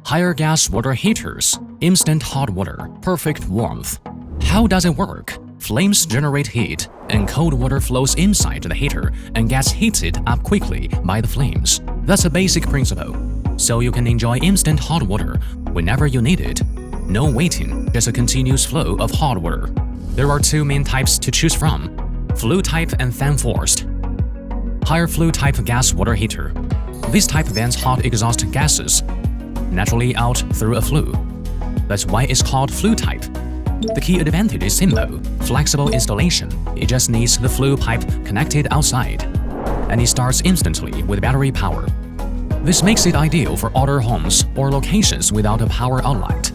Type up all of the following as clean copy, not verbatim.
Higher gas water heaters, instant hot water, perfect warmth. How does it work? Flames generate heat, and cold water flows inside the heater and gets heated up quickly by the flames. That's a basic principle. So you can enjoy instant hot water whenever you need it. No waiting, just a continuous flow of hot water. There are two main types to choose from: flue type and fan forced. Higher flue type gas water heater. This type vents hot exhaust gases naturally out through a flue. That's why it's called flue type. The key advantage is simple: flexible installation. It just needs the flue pipe connected outside, and it starts instantly with battery power. This makes it ideal for older homes or locations without a power outlet.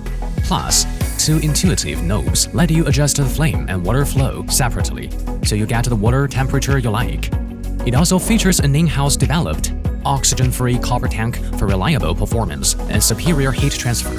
Plus, two intuitive knobs let you adjust the flame and water flow separately, so you get the water temperature you like. It also features an in-house developed oxygen-free copper tank for reliable performance and superior heat transfer.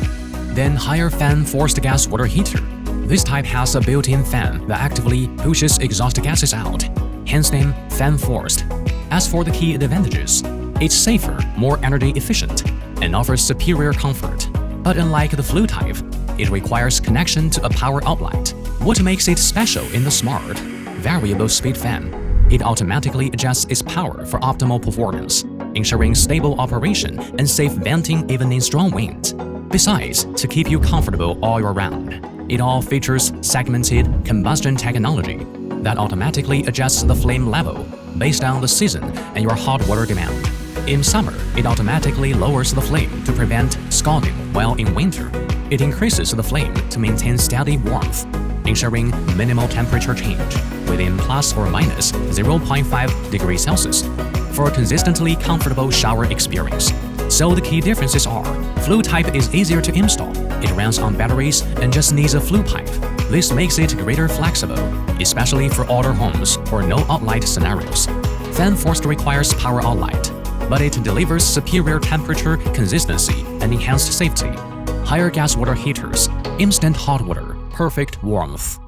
Then higher fan-forced gas water heater. This type has a built-in fan that actively pushes exhaust gases out, hence name fan-forced. As for the key advantages, it's safer, more energy efficient, and offers superior comfort. But unlike the flue type, it requires connection to a power outlet. What makes it special in the smart, variable speed fan? It automatically adjusts its power for optimal performance, ensuring stable operation and safe venting even in strong winds. Besides, to keep you comfortable all year round, it all features segmented combustion technology that automatically adjusts the flame level based on the season and your hot water demand. In summer, it automatically lowers the flame to prevent scalding, while in winter, it increases the flame to maintain steady warmth, ensuring minimal temperature change within plus or minus 0.5 degrees Celsius for a consistently comfortable shower experience. So the key differences are: flue type is easier to install, it runs on batteries and just needs a flue pipe. This makes it greater flexible, especially for older homes or no outlet scenarios. Fan forced requires power outlet, but it delivers superior temperature consistency and enhanced safety. Higher gas water heaters, instant hot water, perfect warmth.